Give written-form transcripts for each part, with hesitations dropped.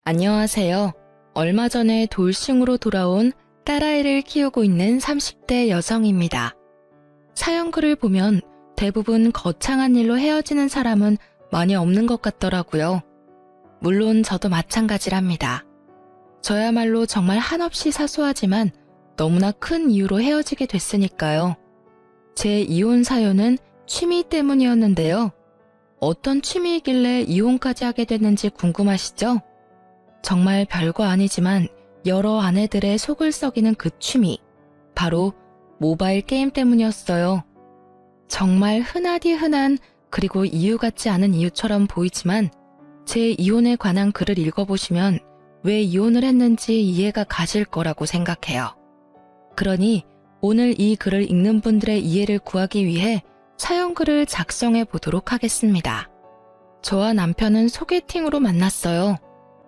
안녕하세요. 얼마 전에 돌싱으로 돌아온 딸아이를 키우고 있는 30대 여성입니다. 사연글을 보면 대부분 거창한 일로 헤어지는 사람은 많이 없는 것 같더라고요. 물론 저도 마찬가지랍니다. 저야말로 정말 한없이 사소하지만 너무나 큰 이유로 헤어지게 됐으니까요. 제 이혼 사연은 취미 때문이었는데요. 어떤 취미이길래 이혼까지 하게 됐는지 궁금하시죠? 정말 별거 아니지만 여러 아내들의 속을 썩이는 그 취미, 바로 모바일 게임 때문이었어요. 정말 흔하디 흔한 그리고 이유 같지 않은 이유처럼 보이지만 제 이혼에 관한 글을 읽어보시면 왜 이혼을 했는지 이해가 가실 거라고 생각해요. 그러니 오늘 이 글을 읽는 분들의 이해를 구하기 위해 사연글을 작성해 보도록 하겠습니다. 저와 남편은 소개팅으로 만났어요.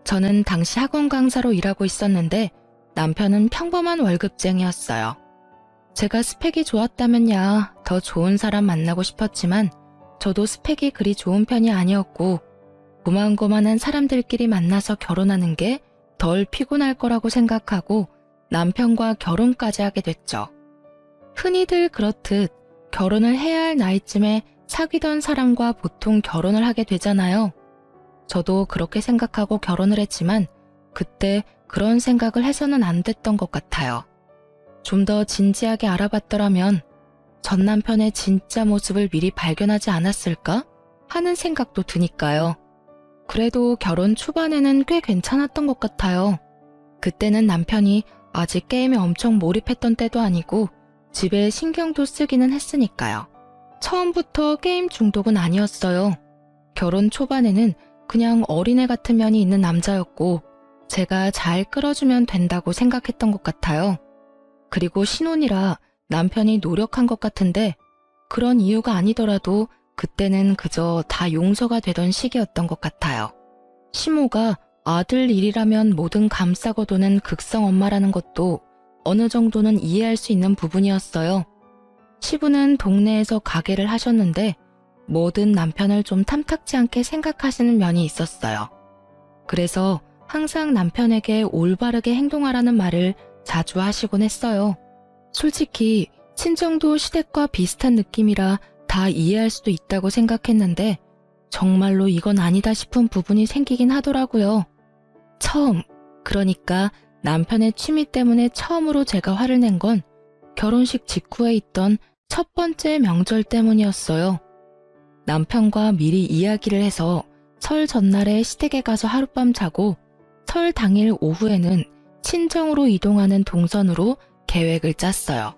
저는 당시 학원 강사로 일하고 있었는데 남편은 평범한 월급쟁이였어요. 제가 스펙이 좋았다면야 더 좋은 사람 만나고 싶었지만 저도 스펙이 그리 좋은 편이 아니었고 고만고만한 사람들끼리 만나서 결혼하는 게 덜 피곤할 거라고 생각하고 남편과 결혼까지 하게 됐죠. 흔히들 그렇듯 결혼을 해야 할 나이쯤에 사귀던 사람과 보통 결혼을 하게 되잖아요. 저도 그렇게 생각하고 결혼을 했지만 그때 그런 생각을 해서는 안 됐던 것 같아요. 좀 더 진지하게 알아봤더라면 전 남편의 진짜 모습을 미리 발견하지 않았을까 하는 생각도 드니까요. 그래도 결혼 초반에는 꽤 괜찮았던 것 같아요. 그때는 남편이 아직 게임에 엄청 몰입했던 때도 아니고 집에 신경도 쓰기는 했으니까요. 처음부터 게임 중독은 아니었어요. 결혼 초반에는 그냥 어린애 같은 면이 있는 남자였고 제가 잘 끌어주면 된다고 생각했던 것 같아요. 그리고 신혼이라 남편이 노력한 것 같은데 그런 이유가 아니더라도 그때는 그저 다 용서가 되던 시기였던 것 같아요. 시모가 아들 일이라면 뭐든 감싸고 도는 극성 엄마라는 것도 어느 정도는 이해할 수 있는 부분이었어요. 시부는 동네에서 가게를 하셨는데 뭐든 남편을 좀 탐탁지 않게 생각하시는 면이 있었어요. 그래서 항상 남편에게 올바르게 행동하라는 말을 자주 하시곤 했어요. 솔직히 친정도 시댁과 비슷한 느낌이라 다 이해할 수도 있다고 생각했는데 정말로 이건 아니다 싶은 부분이 생기긴 하더라고요. 처음, 그러니까 남편의 취미 때문에 처음으로 제가 화를 낸 건 결혼식 직후에 있던 첫 번째 명절 때문이었어요. 남편과 미리 이야기를 해서 설 전날에 시댁에 가서 하룻밤 자고 설 당일 오후에는 친정으로 이동하는 동선으로 계획을 짰어요.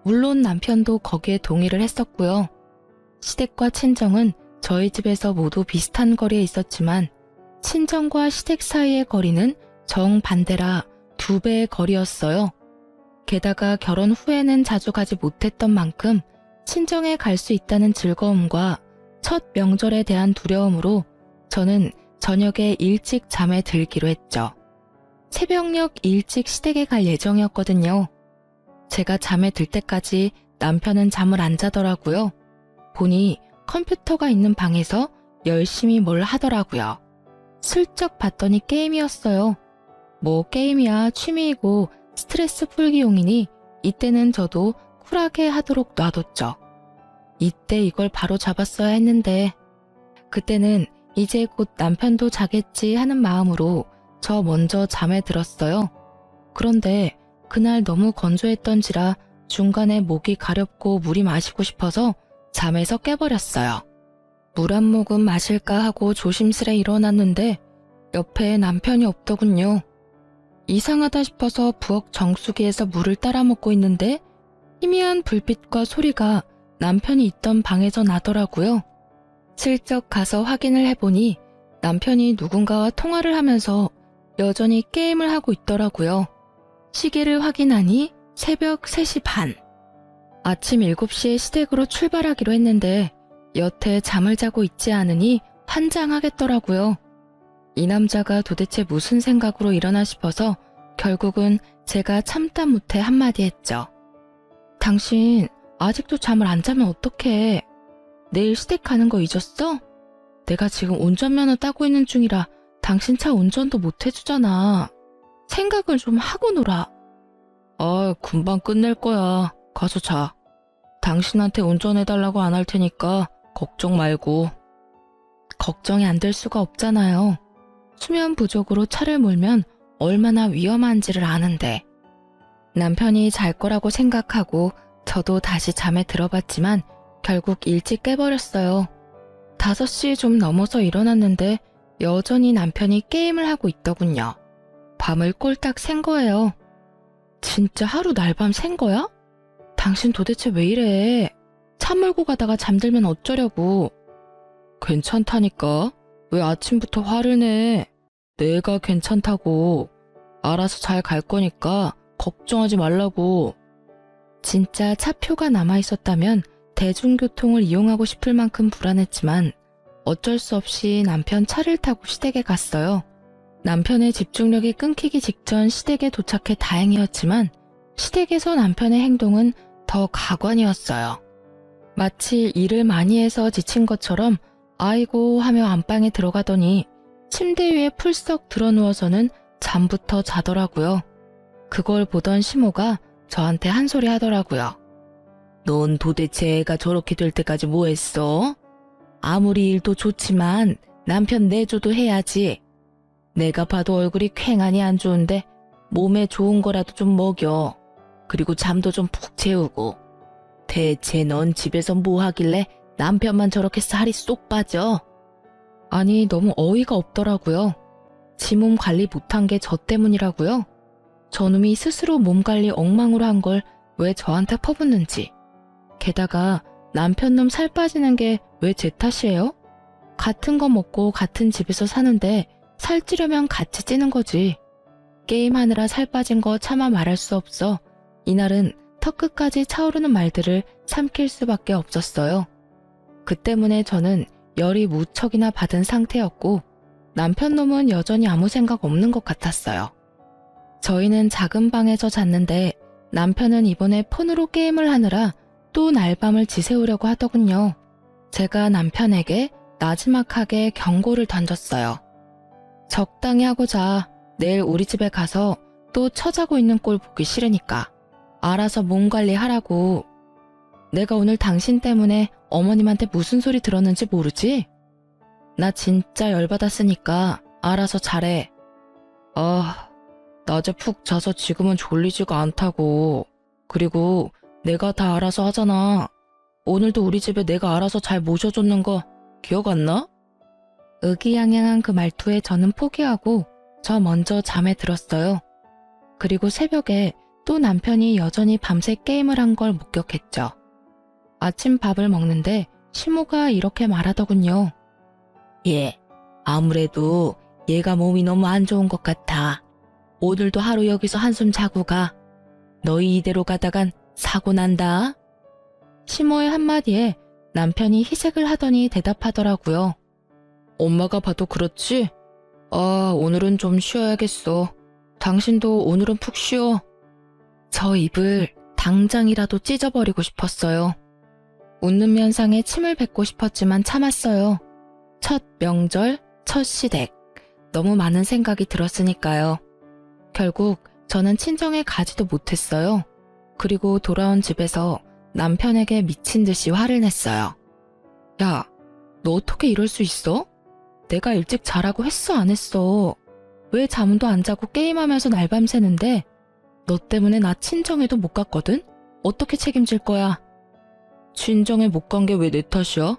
물론 남편도 거기에 동의를 했었고요. 시댁과 친정은 저희 집에서 모두 비슷한 거리에 있었지만 친정과 시댁 사이의 거리는 정반대라 2배의 거리였어요. 게다가 결혼 후에는 자주 가지 못했던 만큼 친정에 갈 수 있다는 즐거움과 첫 명절에 대한 두려움으로 저는 저녁에 일찍 잠에 들기로 했죠. 새벽녘 일찍 시댁에 갈 예정이었거든요. 제가 잠에 들 때까지 남편은 잠을 안 자더라고요. 보니 컴퓨터가 있는 방에서 열심히 뭘 하더라고요. 슬쩍 봤더니 게임이었어요. 뭐 게임이야 취미이고 스트레스 풀기용이니 이때는 저도 쿨하게 하도록 놔뒀죠. 이때 이걸 바로 잡았어야 했는데 그때는 이제 곧 남편도 자겠지 하는 마음으로 저 먼저 잠에 들었어요. 그런데 그날 너무 건조했던지라 중간에 목이 가렵고 물이 마시고 싶어서 잠에서 깨버렸어요. 물 한 모금 마실까 하고 조심스레 일어났는데 옆에 남편이 없더군요. 이상하다 싶어서 부엌 정수기에서 물을 따라 먹고 있는데 희미한 불빛과 소리가 남편이 있던 방에서 나더라고요. 슬쩍 가서 확인을 해보니 남편이 누군가와 통화를 하면서 여전히 게임을 하고 있더라고요. 시계를 확인하니 새벽 3시 반. 아침 7시에 시댁으로 출발하기로 했는데 여태 잠을 자고 있지 않으니 환장하겠더라고요. 이 남자가 도대체 무슨 생각으로 일어나 싶어서 결국은 제가 참다 못해 한마디 했죠. 당신 아직도 잠을 안 자면 어떡해. 내일 시댁 가는 거 잊었어? 내가 지금 운전면허 따고 있는 중이라 당신 차 운전도 못 해주잖아. 생각을 좀 하고 놀아. 금방 끝낼 거야. 가서 자. 당신한테 운전해달라고 안 할 테니까 걱정 말고. 걱정이 안 될 수가 없잖아요. 수면 부족으로 차를 몰면 얼마나 위험한지를 아는데. 남편이 잘 거라고 생각하고 저도 다시 잠에 들어봤지만 결국 일찍 깨버렸어요. 5시 좀 넘어서 일어났는데 여전히 남편이 게임을 하고 있더군요. 밤을 꼴딱 샌 거예요. 진짜 하루 날밤 샌 거야? 당신 도대체 왜 이래? 차 몰고 가다가 잠들면 어쩌려고? 괜찮다니까. 왜 아침부터 화를 내? 내가 괜찮다고. 알아서 잘 갈 거니까 걱정하지 말라고. 진짜 차표가 남아있었다면 대중교통을 이용하고 싶을 만큼 불안했지만 어쩔 수 없이 남편 차를 타고 시댁에 갔어요. 남편의 집중력이 끊기기 직전 시댁에 도착해 다행이었지만 시댁에서 남편의 행동은 더 가관이었어요. 마치 일을 많이 해서 지친 것처럼 아이고 하며 안방에 들어가더니 침대 위에 풀썩 드러누워서는 잠부터 자더라고요. 그걸 보던 시모가 저한테 한 소리 하더라고요. 넌 도대체 애가 저렇게 될 때까지 뭐 했어? 아무리 일도 좋지만 남편 내조도 해야지. 내가 봐도 얼굴이 퀭하니 안 좋은데 몸에 좋은 거라도 좀 먹여. 그리고 잠도 좀 푹 재우고. 대체 넌 집에서 뭐 하길래 남편만 저렇게 살이 쏙 빠져? 아니, 너무 어이가 없더라고요. 지 몸 관리 못한 게 저 때문이라고요? 저놈이 스스로 몸 관리 엉망으로 한 걸 왜 저한테 퍼붓는지. 게다가 남편 놈 살 빠지는 게 왜 제 탓이에요? 같은 거 먹고 같은 집에서 사는데 살찌려면 같이 찌는 거지. 게임하느라 살 빠진 거 차마 말할 수 없어 이날은 턱끝까지 차오르는 말들을 삼킬 수밖에 없었어요. 그 때문에 저는 열이 무척이나 받은 상태였고 남편 놈은 여전히 아무 생각 없는 것 같았어요. 저희는 작은 방에서 잤는데 남편은 이번에 폰으로 게임을 하느라 또 날밤을 지새우려고 하더군요. 제가 남편에게 나지막하게 경고를 던졌어요. 적당히 하고 자. 내일 우리 집에 가서 또 처자고 있는 꼴 보기 싫으니까. 알아서 몸 관리하라고. 내가 오늘 당신 때문에 어머님한테 무슨 소리 들었는지 모르지? 나 진짜 열받았으니까 알아서 잘해. 낮에 푹 자서 지금은 졸리지가 않다고. 그리고 내가 다 알아서 하잖아. 오늘도 우리 집에 내가 알아서 잘 모셔줬는 거 기억 안 나? 의기양양한 그 말투에 저는 포기하고 저 먼저 잠에 들었어요. 그리고 새벽에 또 남편이 여전히 밤새 게임을 한 걸 목격했죠. 아침 밥을 먹는데 시모가 이렇게 말하더군요. 아무래도 얘가 몸이 너무 안 좋은 것 같아. 오늘도 하루 여기서 한숨 자고 가. 너희 이대로 가다간 사고 난다. 시모의 한마디에 남편이 희색을 하더니 대답하더라고요. 엄마가 봐도 그렇지? 오늘은 좀 쉬어야겠어. 당신도 오늘은 푹 쉬어. 저 입을 당장이라도 찢어버리고 싶었어요. 웃는 면상에 침을 뱉고 싶었지만 참았어요. 첫 명절, 첫 시댁. 너무 많은 생각이 들었으니까요. 결국 저는 친정에 가지도 못했어요. 그리고 돌아온 집에서 남편에게 미친 듯이 화를 냈어요. 야, 너 어떻게 이럴 수 있어? 내가 일찍 자라고 했어, 안 했어? 왜 잠도 안 자고 게임하면서 날밤 새는데? 너 때문에 나 친정에도 못 갔거든? 어떻게 책임질 거야? 친정에 못 간 게 왜 내 탓이야?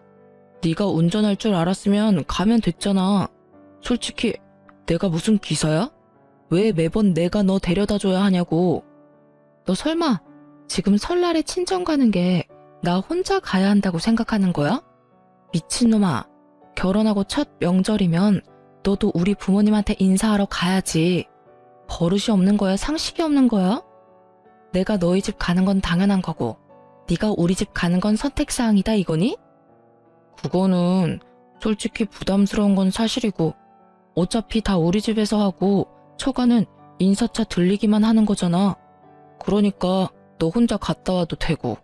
네가 운전할 줄 알았으면 가면 됐잖아. 솔직히 내가 무슨 기사야? 왜 매번 내가 너 데려다 줘야 하냐고. 너 설마 지금 설날에 친정 가는 게 나 혼자 가야 한다고 생각하는 거야? 미친놈아. 결혼하고 첫 명절이면 너도 우리 부모님한테 인사하러 가야지. 버릇이 없는 거야? 상식이 없는 거야? 내가 너희 집 가는 건 당연한 거고 네가 우리 집 가는 건 선택사항이다 이거니? 그거는 솔직히 부담스러운 건 사실이고 어차피 다 우리 집에서 하고 처가는 인사차 들리기만 하는 거잖아. 그러니까 너 혼자 갔다 와도 되고.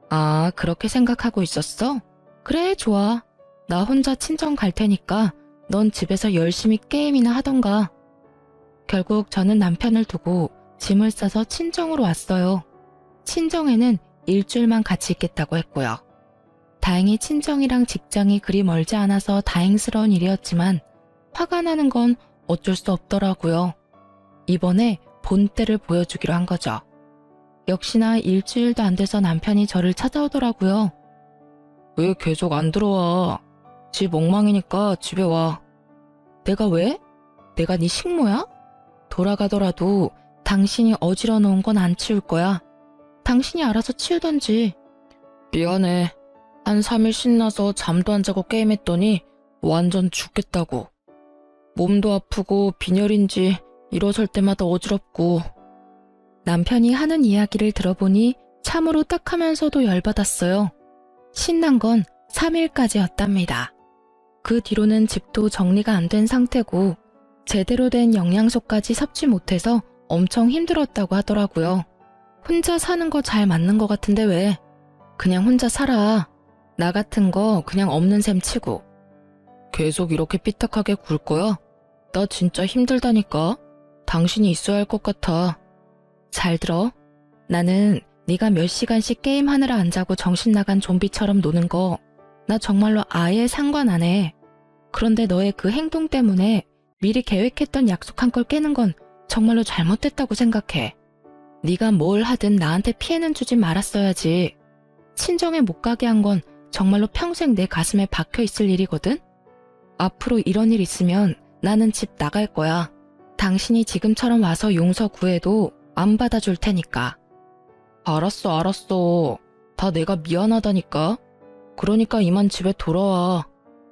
아, 그렇게 생각하고 있었어? 그래, 좋아. 나 혼자 친정 갈 테니까 넌 집에서 열심히 게임이나 하던가. 결국 저는 남편을 두고 짐을 싸서 친정으로 왔어요. 친정에는 일주일만 같이 있겠다고 했고요. 다행히 친정이랑 직장이 그리 멀지 않아서 다행스러운 일이었지만 화가 나는 건 어쩔 수 없더라고요. 이번에 본때를 보여주기로 한 거죠. 역시나 일주일도 안 돼서 남편이 저를 찾아오더라고요. 왜 계속 안 들어와? 집 엉망이니까 집에 와. 내가 왜? 내가 네 식모야? 돌아가더라도 당신이 어지러 놓은 건 안 치울 거야. 당신이 알아서 치우던지. 미안해. 한 3일 신나서 잠도 안 자고 게임했더니 완전 죽겠다고. 몸도 아프고 빈혈인지 일어설 때마다 어지럽고. 남편이 하는 이야기를 들어보니 참으로 딱하면서도 열받았어요. 신난 건 3일까지였답니다. 그 뒤로는 집도 정리가 안 된 상태고 제대로 된 영양소까지 섭취 못해서 엄청 힘들었다고 하더라고요. 혼자 사는 거 잘 맞는 것 같은데 왜? 그냥 혼자 살아. 나 같은 거 그냥 없는 셈 치고. 계속 이렇게 삐딱하게 굴 거야? 나 진짜 힘들다니까. 당신이 있어야 할 것 같아. 잘 들어. 나는 네가 몇 시간씩 게임하느라 안 자고 정신 나간 좀비처럼 노는 거 나 정말로 아예 상관 안 해. 그런데 너의 그 행동 때문에 미리 계획했던 약속한 걸 깨는 건 정말로 잘못됐다고 생각해. 네가 뭘 하든 나한테 피해는 주지 말았어야지. 친정에 못 가게 한 건 정말로 평생 내 가슴에 박혀 있을 일이거든? 앞으로 이런 일 있으면 나는 집 나갈 거야. 당신이 지금처럼 와서 용서 구해도 안 받아줄 테니까. 알았어, 알았어. 다 내가 미안하다니까. 그러니까 이만 집에 돌아와.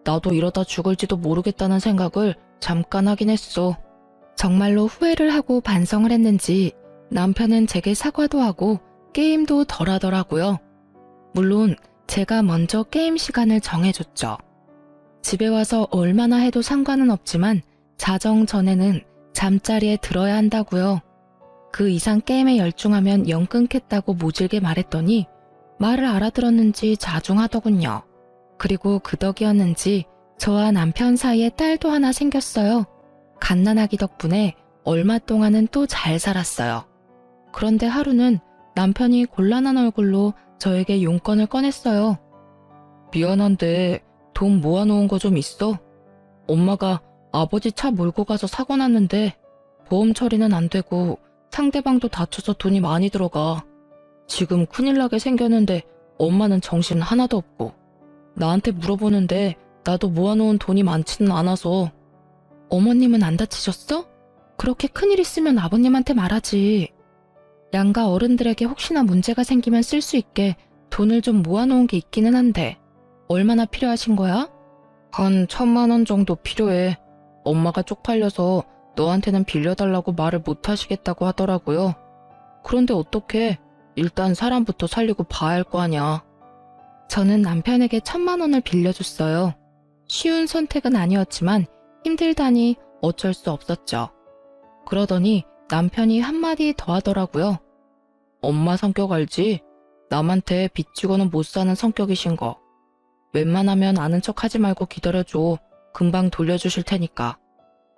나도 이러다 죽을지도 모르겠다는 생각을 잠깐 하긴 했어. 정말로 후회를 하고 반성을 했는지 남편은 제게 사과도 하고 게임도 덜 하더라고요. 물론 제가 먼저 게임 시간을 정해줬죠. 집에 와서 얼마나 해도 상관은 없지만 자정 전에는 잠자리에 들어야 한다고요. 그 이상 게임에 열중하면 영 끊겠다고 모질게 말했더니 말을 알아들었는지 자중하더군요. 그리고 그 덕이었는지 저와 남편 사이에 딸도 하나 생겼어요. 갓난아기 덕분에 얼마 동안은 또 잘 살았어요. 그런데 하루는 남편이 곤란한 얼굴로 저에게 용건을 꺼냈어요. 미안한데 돈 모아놓은 거 좀 있어? 엄마가 아버지 차 몰고 가서 사고 났는데 보험 처리는 안 되고 상대방도 다쳐서 돈이 많이 들어가. 지금 큰일 나게 생겼는데 엄마는 정신 하나도 없고 나한테 물어보는데 나도 모아놓은 돈이 많지는 않아서. 어머님은 안 다치셨어? 그렇게 큰일 있으면 아버님한테 말하지. 양가 어른들에게 혹시나 문제가 생기면 쓸 수 있게 돈을 좀 모아놓은 게 있기는 한데 얼마나 필요하신 거야? 한 1,000만 원 정도 필요해. 엄마가 쪽팔려서 너한테는 빌려달라고 말을 못 하시겠다고 하더라고요. 그런데 어떡해. 일단 사람부터 살리고 봐야 할 거 아냐. 저는 남편에게 1,000만 원을 빌려줬어요. 쉬운 선택은 아니었지만 힘들다니 어쩔 수 없었죠. 그러더니 남편이 한마디 더 하더라고요. 엄마 성격 알지? 남한테 빚지고는 못 사는 성격이신 거. 웬만하면 아는 척 하지 말고 기다려줘. 금방 돌려주실 테니까.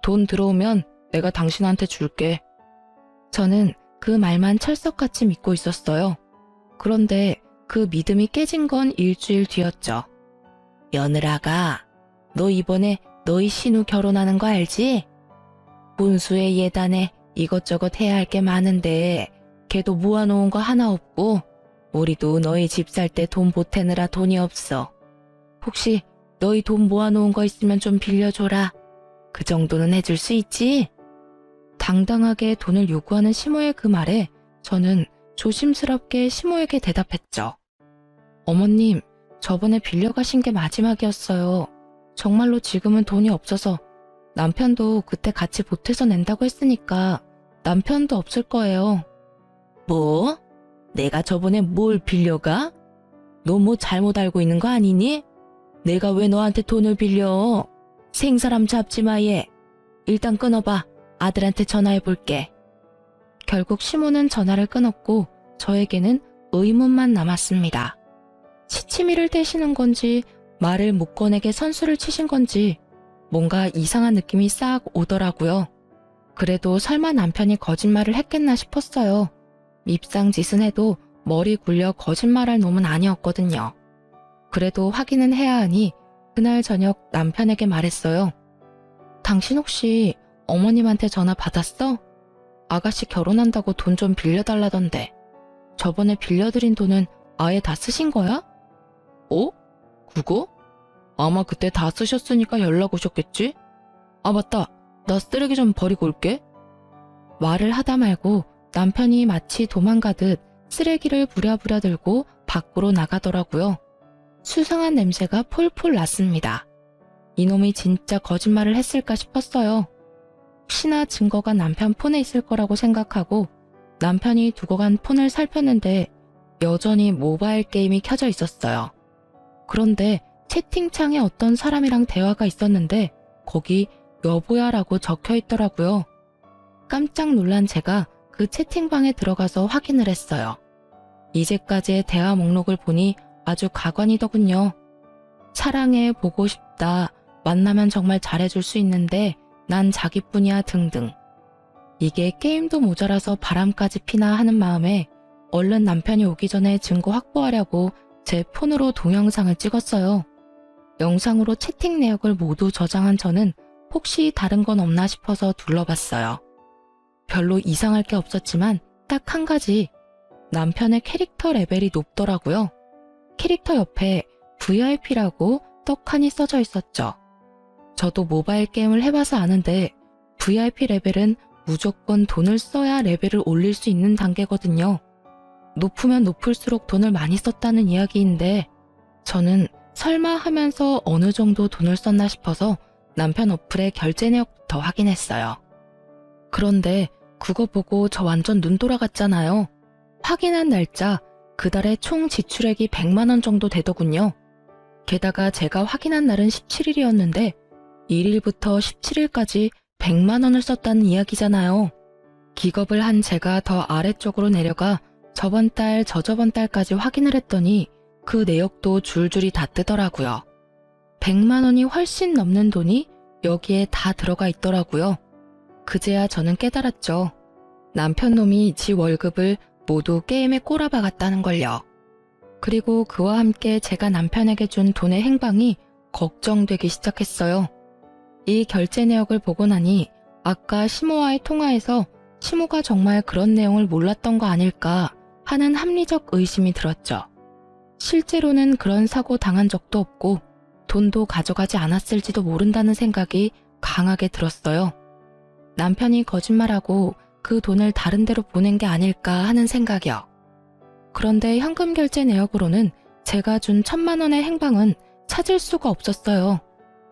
돈 들어오면 내가 당신한테 줄게. 저는 그 말만 철석같이 믿고 있었어요. 그런데 그 믿음이 깨진 건 일주일 뒤였죠. 며느라가, 너 이번에 너희 신우 결혼하는 거 알지? 본수의 예단에 이것저것 해야 할 게 많은데 걔도 모아놓은 거 하나 없고 우리도 너희 집 살 때 돈 보태느라 돈이 없어. 혹시 너희 돈 모아놓은 거 있으면 좀 빌려줘라. 그 정도는 해줄 수 있지? 당당하게 돈을 요구하는 시모의 그 말에 저는 조심스럽게 시모에게 대답했죠. 어머님, 저번에 빌려가신 게 마지막이었어요. 정말로 지금은 돈이 없어서 남편도 그때 같이 보태서 낸다고 했으니까 남편도 없을 거예요. 뭐? 내가 저번에 뭘 빌려가? 너 뭐 잘못 알고 있는 거 아니니? 내가 왜 너한테 돈을 빌려? 생사람 잡지 마 얘. 일단 끊어봐. 아들한테 전화해볼게. 결국 시모는 전화를 끊었고 저에게는 의문만 남았습니다. 시치미를 떼시는 건지 말을 못 꺼내게 선수를 치신 건지 뭔가 이상한 느낌이 싹 오더라고요. 그래도 설마 남편이 거짓말을 했겠나 싶었어요. 밉상짓은 해도 머리 굴려 거짓말할 놈은 아니었거든요. 그래도 확인은 해야 하니 그날 저녁 남편에게 말했어요. 당신 혹시 어머님한테 전화 받았어? 아가씨 결혼한다고 돈 좀 빌려달라던데. 저번에 빌려드린 돈은 아예 다 쓰신 거야? 어? 그거? 아마 그때 다 쓰셨으니까 연락 오셨겠지? 아 맞다. 나 쓰레기 좀 버리고 올게. 말을 하다 말고 남편이 마치 도망가듯 쓰레기를 부랴부랴 들고 밖으로 나가더라고요. 수상한 냄새가 폴폴 났습니다. 이놈이 진짜 거짓말을 했을까 싶었어요. 혹시나 증거가 남편 폰에 있을 거라고 생각하고 남편이 두고 간 폰을 살폈는데 여전히 모바일 게임이 켜져 있었어요. 그런데 채팅창에 어떤 사람이랑 대화가 있었는데 거기 여보야라고 적혀 있더라고요. 깜짝 놀란 제가 그 채팅방에 들어가서 확인을 했어요. 이제까지의 대화 목록을 보니 아주 가관이더군요. 사랑해, 보고 싶다, 만나면 정말 잘해줄 수 있는데 난 자기뿐이야 등등. 이게 게임도 모자라서 바람까지 피나 하는 마음에 얼른 남편이 오기 전에 증거 확보하려고 제 폰으로 동영상을 찍었어요. 영상으로 채팅 내역을 모두 저장한 저는 혹시 다른 건 없나 싶어서 둘러봤어요. 별로 이상할 게 없었지만 딱 한 가지, 남편의 캐릭터 레벨이 높더라고요. 캐릭터 옆에 VIP라고 떡하니 써져 있었죠. 저도 모바일 게임을 해봐서 아는데 VIP 레벨은 무조건 돈을 써야 레벨을 올릴 수 있는 단계거든요. 높으면 높을수록 돈을 많이 썼다는 이야기인데 저는 설마 하면서 어느 정도 돈을 썼나 싶어서 남편 어플의 결제 내역부터 확인했어요. 그런데 그거 보고 저 완전 눈 돌아갔잖아요. 확인한 날짜, 그달에 총 지출액이 100만 원 정도 되더군요. 게다가 제가 확인한 날은 17일이었는데 1일부터 17일까지 100만 원을 썼다는 이야기잖아요. 기겁을 한 제가 더 아래쪽으로 내려가 저번 달, 저저번 달까지 확인을 했더니 그 내역도 줄줄이 다 뜨더라고요. 100만 원이 훨씬 넘는 돈이 여기에 다 들어가 있더라고요. 그제야 저는 깨달았죠. 남편 놈이 지 월급을 모두 게임에 꼬라박았다는 걸요. 그리고 그와 함께 제가 남편에게 준 돈의 행방이 걱정되기 시작했어요. 이 결제 내역을 보고 나니 아까 시모와의 통화에서 시모가 정말 그런 내용을 몰랐던 거 아닐까 하는 합리적 의심이 들었죠. 실제로는 그런 사고 당한 적도 없고 돈도 가져가지 않았을지도 모른다는 생각이 강하게 들었어요. 남편이 거짓말하고 그 돈을 다른 데로 보낸 게 아닐까 하는 생각이요. 그런데 현금 결제 내역으로는 제가 준 1,000만 원의 행방은 찾을 수가 없었어요.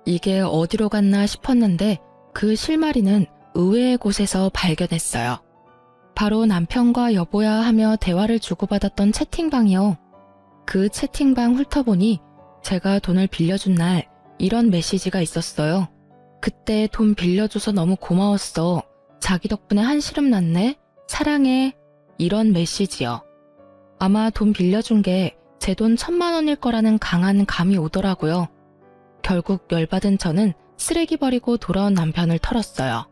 이게 어디로 갔나 싶었는데 그 실마리는 의외의 곳에서 발견했어요. 바로 남편과 여보야 하며 대화를 주고받았던 채팅방이요. 그 채팅방 훑어보니 제가 돈을 빌려준 날 이런 메시지가 있었어요. 그때 돈 빌려줘서 너무 고마웠어. 자기 덕분에 한시름 났네. 사랑해. 이런 메시지요. 아마 돈 빌려준 게 제 돈 1,000만 원일 거라는 강한 감이 오더라고요. 결국 열받은 저는 쓰레기 버리고 돌아온 남편을 털었어요.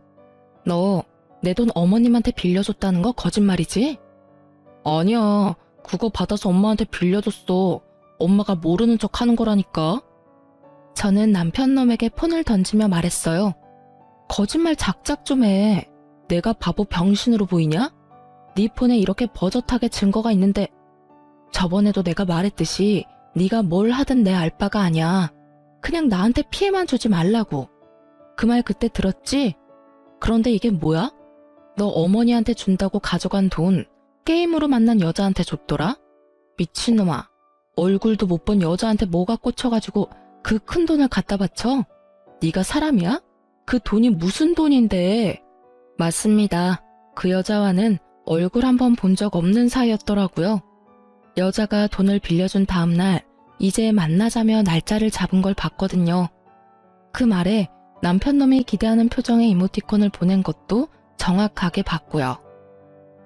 너 내 돈 어머님한테 빌려줬다는 거 거짓말이지? 아니야. 그거 받아서 엄마한테 빌려줬어. 엄마가 모르는 척 하는 거라니까. 저는 남편 놈에게 폰을 던지며 말했어요. 거짓말 작작 좀 해. 내가 바보 병신으로 보이냐? 네 폰에 이렇게 버젓하게 증거가 있는데 저번에도 내가 말했듯이 네가 뭘 하든 내 알바가 아니야. 그냥 나한테 피해만 주지 말라고. 그 말 그때 들었지? 그런데 이게 뭐야? 너 어머니한테 준다고 가져간 돈 게임으로 만난 여자한테 줬더라? 미친놈아. 얼굴도 못 본 여자한테 뭐가 꽂혀가지고 그 큰 돈을 갖다 바쳐? 네가 사람이야? 그 돈이 무슨 돈인데? 맞습니다. 그 여자와는 얼굴 한번 본 적 없는 사이였더라고요. 여자가 돈을 빌려준 다음날 이제 만나자며 날짜를 잡은 걸 봤거든요. 그 말에 남편 놈이 기대하는 표정의 이모티콘을 보낸 것도 정확하게 봤고요.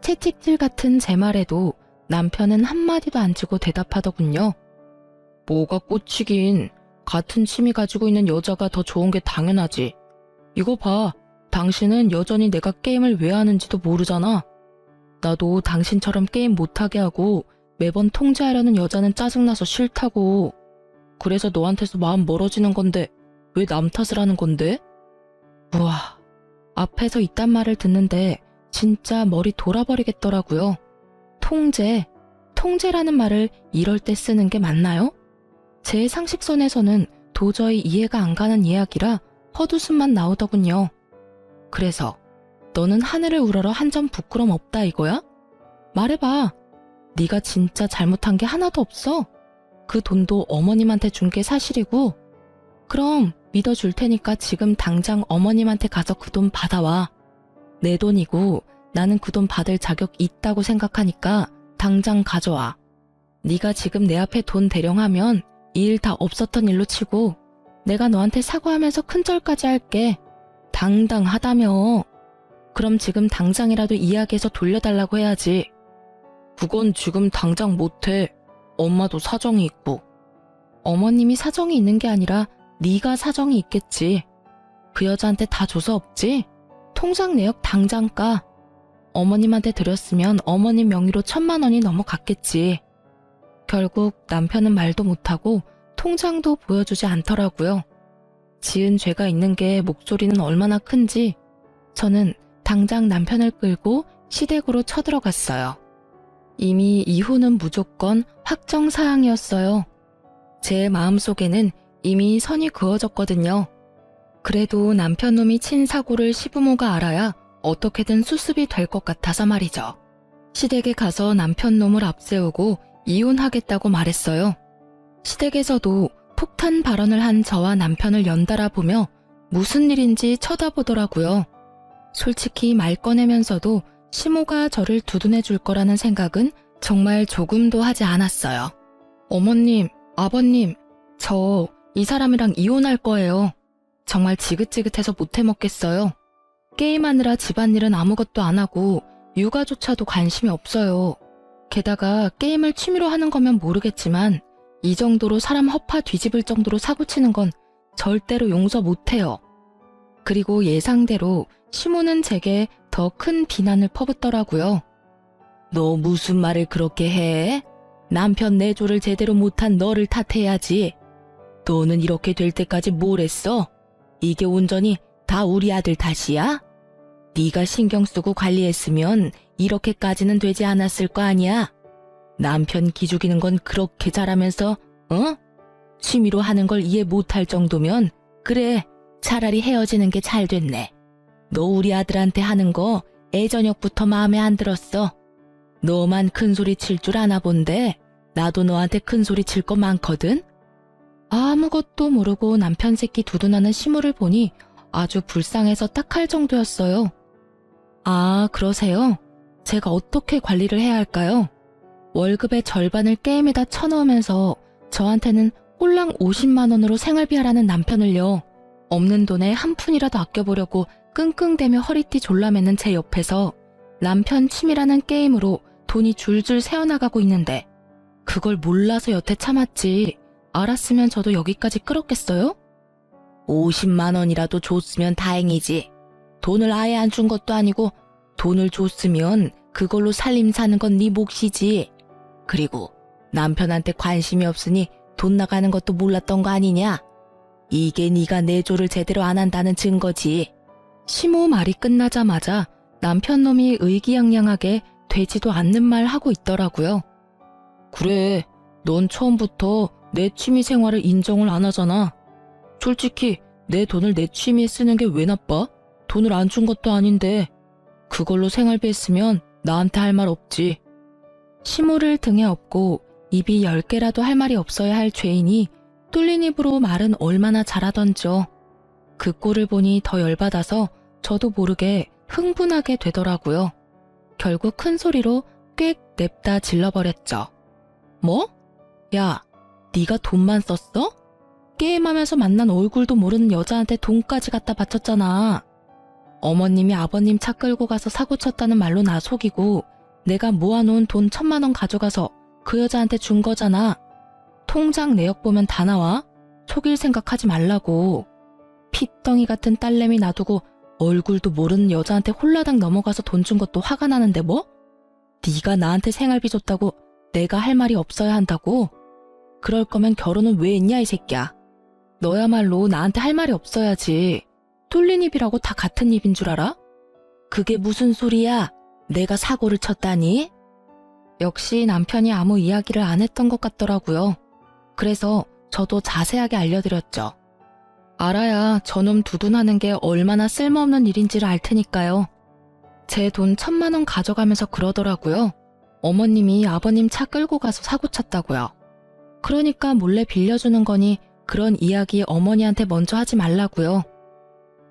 채찍질 같은 제 말에도 남편은 한마디도 안 치고 대답하더군요. 뭐가 꽂히긴. 같은 취미 가지고 있는 여자가 더 좋은 게 당연하지. 이거 봐. 당신은 여전히 내가 게임을 왜 하는지도 모르잖아. 나도 당신처럼 게임 못하게 하고 매번 통제하려는 여자는 짜증나서 싫다고. 그래서 너한테서 마음 멀어지는 건데 왜 남 탓을 하는 건데? 우와, 앞에서 이딴 말을 듣는데 진짜 머리 돌아버리겠더라고요. 통제라는 말을 이럴 때 쓰는 게 맞나요? 제 상식선에서는 도저히 이해가 안 가는 이야기라 헛웃음만 나오더군요. 그래서 너는 하늘을 우러러 한 점 부끄럼 없다 이거야? 말해봐. 네가 진짜 잘못한 게 하나도 없어? 그 돈도 어머님한테 준 게 사실이고? 그럼 믿어줄 테니까 지금 당장 어머님한테 가서 그 돈 받아와. 내 돈이고 나는 그 돈 받을 자격 있다고 생각하니까 당장 가져와. 네가 지금 내 앞에 돈 대령하면 이 일 다 없었던 일로 치고 내가 너한테 사과하면서 큰절까지 할게. 당당하다며. 그럼 지금 당장이라도 이야기해서 돌려달라고 해야지. 그건 지금 당장 못해. 엄마도 사정이 있고. 어머님이 사정이 있는 게 아니라 네가 사정이 있겠지. 그 여자한테 다 줘서 없지? 통장 내역 당장 까. 어머님한테 드렸으면 어머님 명의로 1,000만 원이 넘어갔겠지. 결국 남편은 말도 못하고 통장도 보여주지 않더라고요. 지은 죄가 있는 게 목소리는 얼마나 큰지 저는 당장 남편을 끌고 시댁으로 쳐들어갔어요. 이미 이후는 무조건 확정사항이었어요. 제 마음속에는 이미 선이 그어졌거든요. 그래도 남편놈이 친 사고를 시부모가 알아야 어떻게든 수습이 될 것 같아서 말이죠. 시댁에 가서 남편놈을 앞세우고 이혼하겠다고 말했어요. 시댁에서도 폭탄 발언을 한 저와 남편을 연달아 보며 무슨 일인지 쳐다보더라고요. 솔직히 말 꺼내면서도 시모가 저를 두둔해 줄 거라는 생각은 정말 조금도 하지 않았어요. 어머님, 아버님, 저 이 사람이랑 이혼할 거예요. 정말 지긋지긋해서 못 해먹겠어요. 게임하느라 집안일은 아무것도 안 하고 육아조차도 관심이 없어요. 게다가 게임을 취미로 하는 거면 모르겠지만 이 정도로 사람 허파 뒤집을 정도로 사고치는 건 절대로 용서 못해요. 그리고 예상대로 시모는 제게 더 큰 비난을 퍼붓더라고요. 너 무슨 말을 그렇게 해? 남편 내조를 제대로 못한 너를 탓해야지. 너는 이렇게 될 때까지 뭘 했어? 이게 온전히 다 우리 아들 탓이야? 네가 신경 쓰고 관리했으면 이렇게까지는 되지 않았을 거 아니야? 남편 기죽이는 건 그렇게 잘하면서 취미로 하는 걸 이해 못할 정도면 그래, 차라리 헤어지는 게 잘 됐네. 너 우리 아들한테 하는 거 애저녁부터 마음에 안 들었어. 너만 큰소리 칠 줄 아나 본데 나도 너한테 큰소리 칠 거 많거든? 아무것도 모르고 남편 새끼 두둔하는 시무를 보니 아주 불쌍해서 딱할 정도였어요. 아, 그러세요? 제가 어떻게 관리를 해야 할까요? 월급의 절반을 게임에다 쳐넣으면서 저한테는 꼴랑 50만 원으로 생활비 하라는 남편을요. 없는 돈에 한 푼이라도 아껴보려고 끙끙대며 허리띠 졸라매는 제 옆에서 남편 취미라는 게임으로 돈이 줄줄 새어나가고 있는데 그걸 몰라서 여태 참았지. 알았으면 저도 여기까지 끌었겠어요? 50만 원이라도 줬으면 다행이지. 돈을 아예 안 준 것도 아니고 돈을 줬으면 그걸로 살림 사는 건 네 몫이지. 그리고 남편한테 관심이 없으니 돈 나가는 것도 몰랐던 거 아니냐? 이게 네가 내조를 제대로 안 한다는 증거지. 시모 말이 끝나자마자 남편놈이 의기양양하게 되지도 않는 말 하고 있더라고요. 그래, 넌 처음부터 내 취미 생활을 인정을 안 하잖아. 솔직히 내 돈을 내 취미에 쓰는 게 왜 나빠? 돈을 안 준 것도 아닌데 그걸로 생활비 했으면 나한테 할 말 없지. 시모를 등에 업고 입이 10개라도 할 말이 없어야 할 죄인이 뚫린 입으로 말은 얼마나 잘하던지요. 그 꼴을 보니 더 열받아서 저도 모르게 흥분하게 되더라고요. 결국 큰 소리로 꽥 냅다 질러버렸죠. 뭐? 야, 네가 돈만 썼어? 게임하면서 만난 얼굴도 모르는 여자한테 돈까지 갖다 바쳤잖아. 어머님이 아버님 차 끌고 가서 사고 쳤다는 말로 나 속이고 내가 모아놓은 돈 1,000만 원 가져가서 그 여자한테 준 거잖아. 통장 내역 보면 다 나와. 속일 생각하지 말라고. 핏덩이 같은 딸내미 놔두고 얼굴도 모르는 여자한테 홀라당 넘어가서 돈 준 것도 화가 나는데 뭐? 네가 나한테 생활비 줬다고 내가 할 말이 없어야 한다고? 그럴 거면 결혼은 왜 했냐 이 새끼야. 너야말로 나한테 할 말이 없어야지. 뚫린 입이라고 다 같은 입인 줄 알아? 그게 무슨 소리야? 내가 사고를 쳤다니? 역시 남편이 아무 이야기를 안 했던 것 같더라고요. 그래서 저도 자세하게 알려드렸죠. 알아야 저놈 두둔하는 게 얼마나 쓸모없는 일인지를 알 테니까요. 제 돈 1,000만 원 가져가면서 그러더라고요. 어머님이 아버님 차 끌고 가서 사고 쳤다고요. 그러니까 몰래 빌려주는 거니 그런 이야기 어머니한테 먼저 하지 말라고요.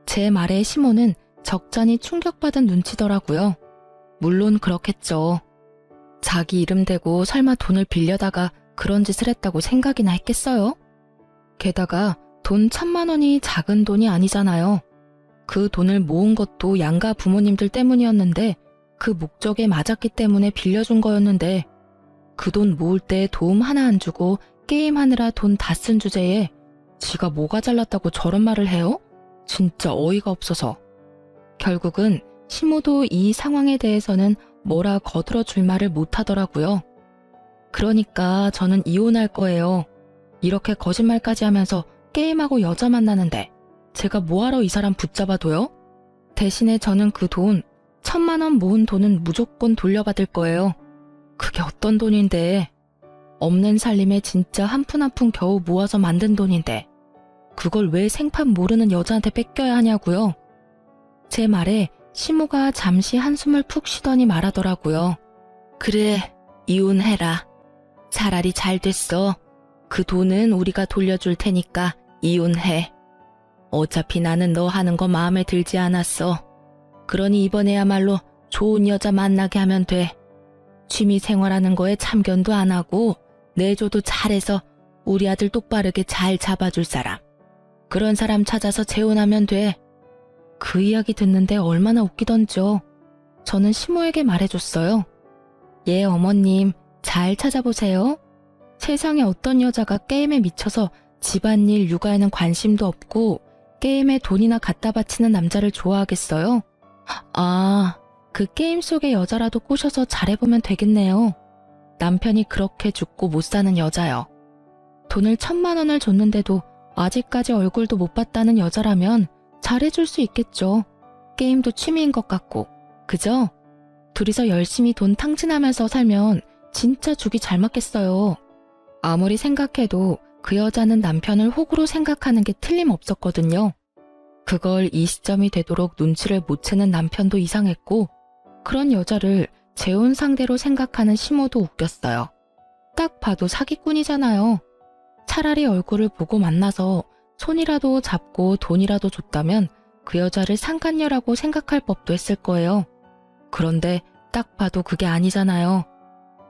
제 말에 시모는 적잖이 충격받은 눈치더라고요. 물론 그렇겠죠. 자기 이름 대고 설마 돈을 빌려다가 그런 짓을 했다고 생각이나 했겠어요? 게다가 돈 1,000만 원이 작은 돈이 아니잖아요. 그 돈을 모은 것도 양가 부모님들 때문이었는데 그 목적에 맞았기 때문에 빌려준 거였는데 그 돈 모을 때 도움 하나 안 주고 게임하느라 돈 다 쓴 주제에 지가 뭐가 잘났다고 저런 말을 해요? 진짜 어이가 없어서. 결국은 시모도 이 상황에 대해서는 뭐라 거들어 줄 말을 못 하더라고요. 그러니까 저는 이혼할 거예요. 이렇게 거짓말까지 하면서 게임하고 여자 만나는데 제가 뭐하러 이 사람 붙잡아둬요? 대신에 저는 그 돈, 1,000만 원 모은 돈은 무조건 돌려받을 거예요. 그게 어떤 돈인데. 없는 살림에 진짜 한 푼 한 푼 겨우 모아서 만든 돈인데 그걸 왜 생판 모르는 여자한테 뺏겨야 하냐고요. 제 말에 시모가 잠시 한숨을 푹 쉬더니 말하더라고요. 그래, 이혼해라. 차라리 잘 됐어. 그 돈은 우리가 돌려줄 테니까 이혼해. 어차피 나는 너 하는 거 마음에 들지 않았어. 그러니 이번에야말로 좋은 여자 만나게 하면 돼. 취미 생활하는 거에 참견도 안 하고 내조도 잘해서 우리 아들 똑바르게 잘 잡아줄 사람. 그런 사람 찾아서 재혼하면 돼. 그 이야기 듣는데 얼마나 웃기던지요. 저는 시모에게 말해줬어요. 예, 어머님, 잘 찾아보세요. 세상에 어떤 여자가 게임에 미쳐서 집안일, 육아에는 관심도 없고 게임에 돈이나 갖다 바치는 남자를 좋아하겠어요? 아, 그 게임 속의 여자라도 꼬셔서 잘해보면 되겠네요. 남편이 그렇게 죽고 못 사는 여자요. 돈을 1,000만 원을 줬는데도 아직까지 얼굴도 못 봤다는 여자라면 잘해줄 수 있겠죠. 게임도 취미인 것 같고, 그죠? 둘이서 열심히 돈 탕진하면서 살면 진짜 죽이 잘 맞겠어요. 아무리 생각해도 그 여자는 남편을 호구로 생각하는 게 틀림없었거든요. 그걸 이 시점이 되도록 눈치를 못 채는 남편도 이상했고 그런 여자를 재혼 상대로 생각하는 시모도 웃겼어요. 딱 봐도 사기꾼이잖아요. 차라리 얼굴을 보고 만나서 손이라도 잡고 돈이라도 줬다면 그 여자를 상간녀라고 생각할 법도 했을 거예요. 그런데 딱 봐도 그게 아니잖아요.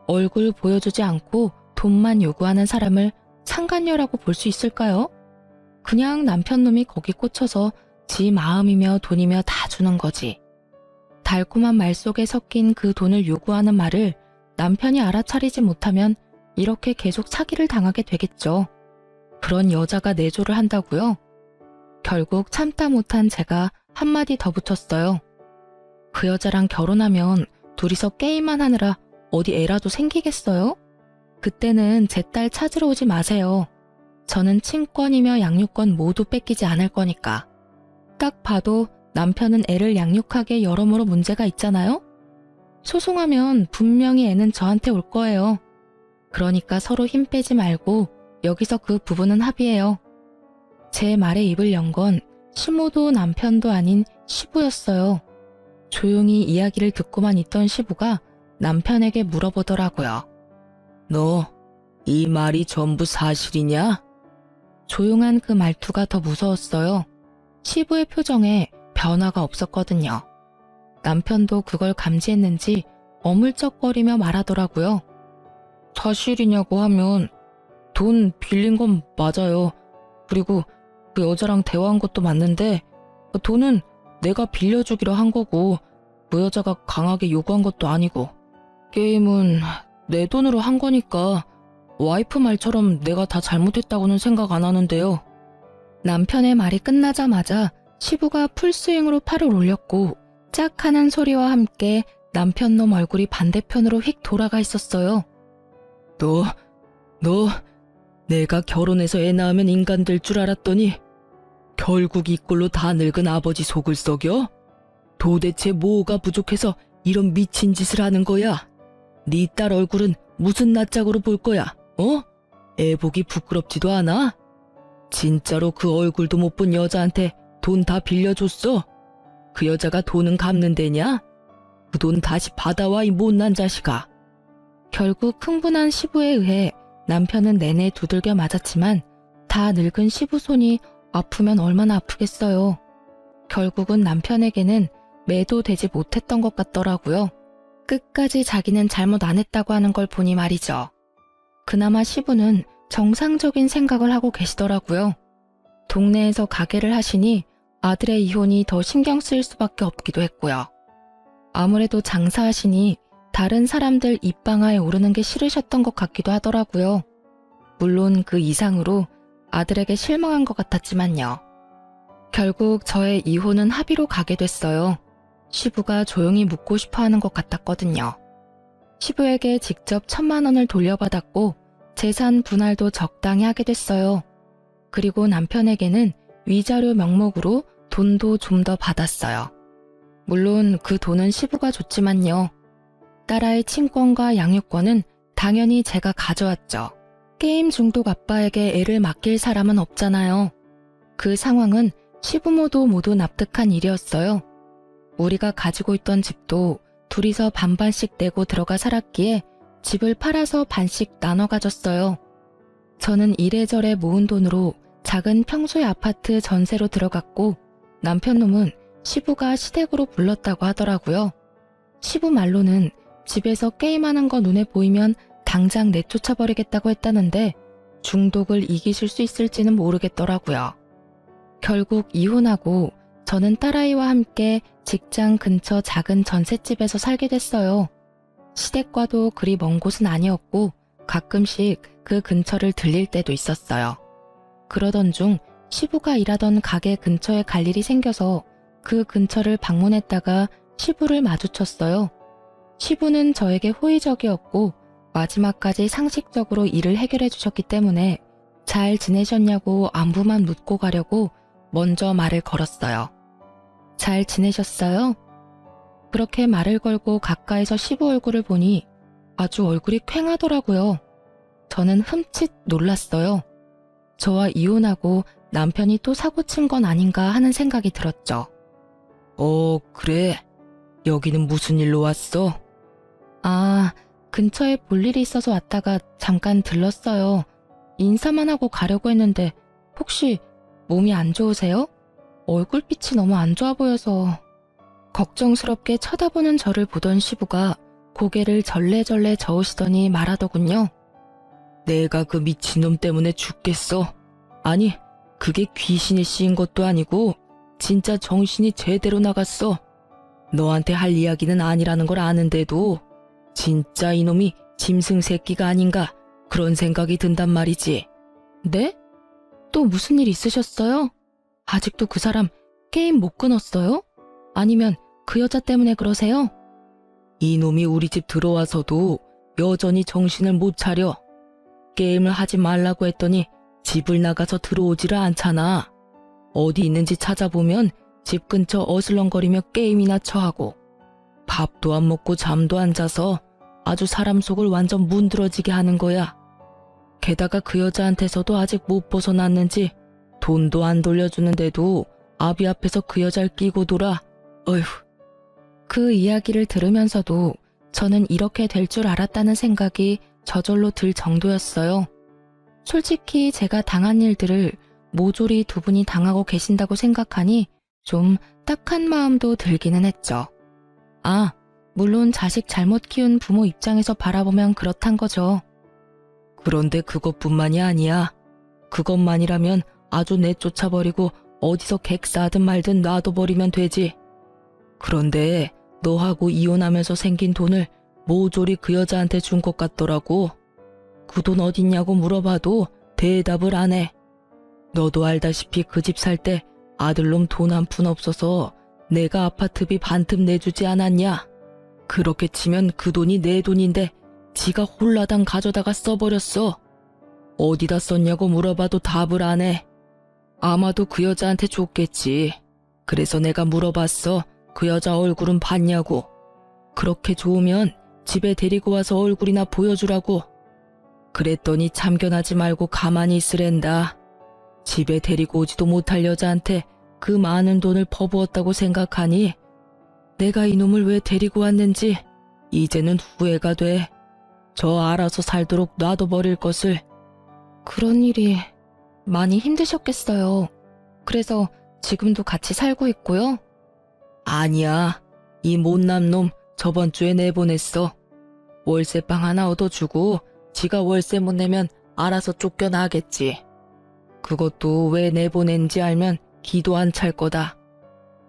얼굴 보여주지 않고 돈만 요구하는 사람을 상간녀라고 볼 수 있을까요? 그냥 남편 놈이 거기 꽂혀서 지 마음이며 돈이며 다 주는 거지. 달콤한 말 속에 섞인 그 돈을 요구하는 말을 남편이 알아차리지 못하면 이렇게 계속 사기를 당하게 되겠죠. 그런 여자가 내조를 한다고요? 결국 참다 못한 제가 한마디 더 붙였어요. 그 여자랑 결혼하면 둘이서 게임만 하느라 어디 애라도 생기겠어요? 그때는 제 딸 찾으러 오지 마세요. 저는 친권이며 양육권 모두 뺏기지 않을 거니까. 딱 봐도 남편은 애를 양육하기에 여러모로 문제가 있잖아요? 소송하면 분명히 애는 저한테 올 거예요. 그러니까 서로 힘 빼지 말고 여기서 그 부분은 합의해요. 제 말에 입을 연 건 시모도 남편도 아닌 시부였어요. 조용히 이야기를 듣고만 있던 시부가 남편에게 물어보더라고요. 너, 이 말이 전부 사실이냐? 조용한 그 말투가 더 무서웠어요. 시부의 표정에 변화가 없었거든요. 남편도 그걸 감지했는지 어물쩍거리며 말하더라고요. 사실이냐고 하면 돈 빌린 건 맞아요. 그리고 그 여자랑 대화한 것도 맞는데 돈은 내가 빌려주기로 한 거고 그 여자가 강하게 요구한 것도 아니고 게임은 내 돈으로 한 거니까 와이프 말처럼 내가 다 잘못했다고는 생각 안 하는데요. 남편의 말이 끝나자마자 시부가 풀스윙으로 팔을 올렸고 짝 하는 소리와 함께 남편 놈 얼굴이 반대편으로 휙 돌아가 있었어요. 너 내가 결혼해서 애 낳으면 인간 될 줄 알았더니 결국 이 꼴로 다 늙은 아버지 속을 썩여? 도대체 뭐가 부족해서 이런 미친 짓을 하는 거야? 네 딸 얼굴은 무슨 낯짝으로 볼 거야? 애 보기 부끄럽지도 않아? 진짜로 그 얼굴도 못 본 여자한테 돈 다 빌려줬어? 그 여자가 돈은 갚는 데냐? 그 돈 다시 받아와 이 못난 자식아. 결국 흥분한 시부에 의해 남편은 내내 두들겨 맞았지만 다 늙은 시부 손이 아프면 얼마나 아프겠어요. 결국은 남편에게는 매도 되지 못했던 것 같더라고요. 끝까지 자기는 잘못 안 했다고 하는 걸 보니 말이죠. 그나마 시부는 정상적인 생각을 하고 계시더라고요. 동네에서 가게를 하시니 아들의 이혼이 더 신경 쓰일 수밖에 없기도 했고요. 아무래도 장사하시니 다른 사람들 입방아에 오르는 게 싫으셨던 것 같기도 하더라고요. 물론 그 이상으로 아들에게 실망한 것 같았지만요. 결국 저의 이혼은 합의로 가게 됐어요. 시부가 조용히 묻고 싶어 하는 것 같았거든요. 시부에게 직접 1,000만 원을 돌려받았고 재산 분할도 적당히 하게 됐어요. 그리고 남편에게는 위자료 명목으로 돈도 좀 더 받았어요. 물론 그 돈은 시부가 줬지만요. 딸아이 친권과 양육권은 당연히 제가 가져왔죠. 게임 중독 아빠에게 애를 맡길 사람은 없잖아요. 그 상황은 시부모도 모두 납득한 일이었어요. 우리가 가지고 있던 집도 둘이서 반반씩 내고 들어가 살았기에 집을 팔아서 반씩 나눠 가졌어요. 저는 이래저래 모은 돈으로 작은 평수의 아파트 전세로 들어갔고 남편 놈은 시부가 시댁으로 불렀다고 하더라고요. 시부 말로는 집에서 게임하는 거 눈에 보이면 당장 내쫓아버리겠다고 했다는데 중독을 이기실 수 있을지는 모르겠더라고요. 결국 이혼하고 저는 딸아이와 함께 직장 근처 작은 전셋집에서 살게 됐어요. 시댁과도 그리 먼 곳은 아니었고 가끔씩 그 근처를 들릴 때도 있었어요. 그러던 중 시부가 일하던 가게 근처에 갈 일이 생겨서 그 근처를 방문했다가 시부를 마주쳤어요. 시부는 저에게 호의적이었고 마지막까지 상식적으로 일을 해결해 주셨기 때문에 잘 지내셨냐고 안부만 묻고 가려고 먼저 말을 걸었어요. 잘 지내셨어요? 그렇게 말을 걸고 가까이서 시부 얼굴을 보니 아주 얼굴이 퀭하더라고요. 저는 흠칫 놀랐어요. 저와 이혼하고 남편이 또 사고친 건 아닌가 하는 생각이 들었죠. 그래. 여기는 무슨 일로 왔어? 근처에 볼 일이 있어서 왔다가 잠깐 들렀어요. 인사만 하고 가려고 했는데 혹시 몸이 안 좋으세요? 얼굴빛이 너무 안 좋아 보여서. 걱정스럽게 쳐다보는 저를 보던 시부가 고개를 절레절레 저으시더니 말하더군요. 내가 그 미친놈 때문에 죽겠어. 아니, 그게 귀신이 씌인 것도 아니고 진짜 정신이 제대로 나갔어. 너한테 할 이야기는 아니라는 걸 아는데도 진짜 이놈이 짐승 새끼가 아닌가 그런 생각이 든단 말이지. 네? 또 무슨 일 있으셨어요? 아직도 그 사람 게임 못 끊었어요? 아니면 그 여자 때문에 그러세요? 이놈이 우리 집 들어와서도 여전히 정신을 못 차려. 게임을 하지 말라고 했더니 집을 나가서 들어오지를 않잖아. 어디 있는지 찾아보면 집 근처 어슬렁거리며 게임이나 쳐하고 밥도 안 먹고 잠도 안 자서 아주 사람 속을 완전 문드러지게 하는 거야. 게다가 그 여자한테서도 아직 못 벗어났는지 돈도 안 돌려주는데도 아비 앞에서 그 여자를 끼고 돌아. 어휴. 그 이야기를 들으면서도 저는 이렇게 될 줄 알았다는 생각이 저절로 들 정도였어요. 솔직히 제가 당한 일들을 모조리 두 분이 당하고 계신다고 생각하니 좀 딱한 마음도 들기는 했죠. 물론 자식 잘못 키운 부모 입장에서 바라보면 그렇단 거죠. 그런데 그것뿐만이 아니야. 그것만이라면 아주 내쫓아버리고 어디서 객사하든 말든 놔둬버리면 되지. 그런데 너하고 이혼하면서 생긴 돈을 모조리 그 여자한테 준 것 같더라고. 그 돈 어딨냐고 물어봐도 대답을 안 해. 너도 알다시피 그 집 살 때 아들놈 돈 한 푼 없어서 내가 아파트비 반틈 내주지 않았냐? 그렇게 치면 그 돈이 내 돈인데 지가 홀라당 가져다가 써버렸어. 어디다 썼냐고 물어봐도 답을 안 해. 아마도 그 여자한테 줬겠지. 그래서 내가 물어봤어. 그 여자 얼굴은 봤냐고. 그렇게 좋으면 집에 데리고 와서 얼굴이나 보여주라고. 그랬더니 참견하지 말고 가만히 있으랜다. 집에 데리고 오지도 못할 여자한테 그 많은 돈을 퍼부었다고 생각하니 내가 이놈을 왜 데리고 왔는지 이제는 후회가 돼. 저 알아서 살도록 놔둬버릴 것을. 그런 일이 많이 힘드셨겠어요. 그래서 지금도 같이 살고 있고요? 아니야. 이 못난 놈 저번 주에 내보냈어. 월세방 하나 얻어주고 지가 월세 못 내면 알아서 쫓겨나겠지. 그것도 왜 내보낸지 알면 기도 안 찰 거다.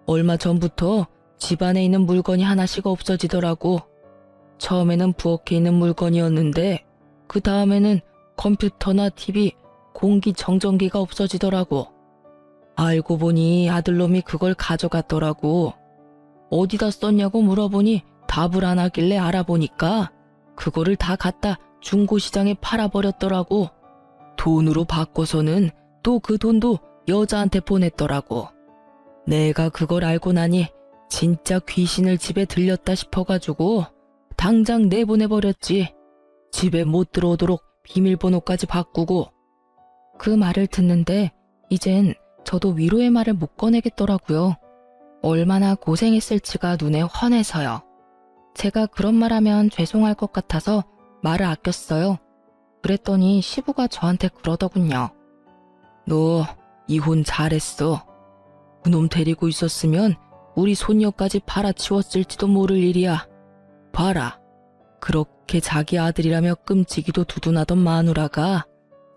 얼마 전부터 집안에 있는 물건이 하나씩 없어지더라고. 처음에는 부엌에 있는 물건이었는데 그 다음에는 컴퓨터나 TV, 공기청정기가 없어지더라고. 알고 보니 아들놈이 그걸 가져갔더라고. 어디다 썼냐고 물어보니 답을 안 하길래 알아보니까 그거를 다 갖다 중고시장에 팔아버렸더라고. 돈으로 바꿔서는 또 그 돈도 여자한테 보냈더라고. 내가 그걸 알고 나니 진짜 귀신을 집에 들렸다 싶어가지고 당장 내보내버렸지. 집에 못 들어오도록 비밀번호까지 바꾸고. 그 말을 듣는데 이젠 저도 위로의 말을 못 꺼내겠더라고요. 얼마나 고생했을지가 눈에 훤해서요. 제가 그런 말하면 죄송할 것 같아서 말을 아꼈어요. 그랬더니 시부가 저한테 그러더군요. 너 이혼 잘했어. 그놈 데리고 있었으면 우리 손녀까지 팔아치웠을지도 모를 일이야. 봐라. 그렇게 자기 아들이라며 끔찍이도 두둔하던 마누라가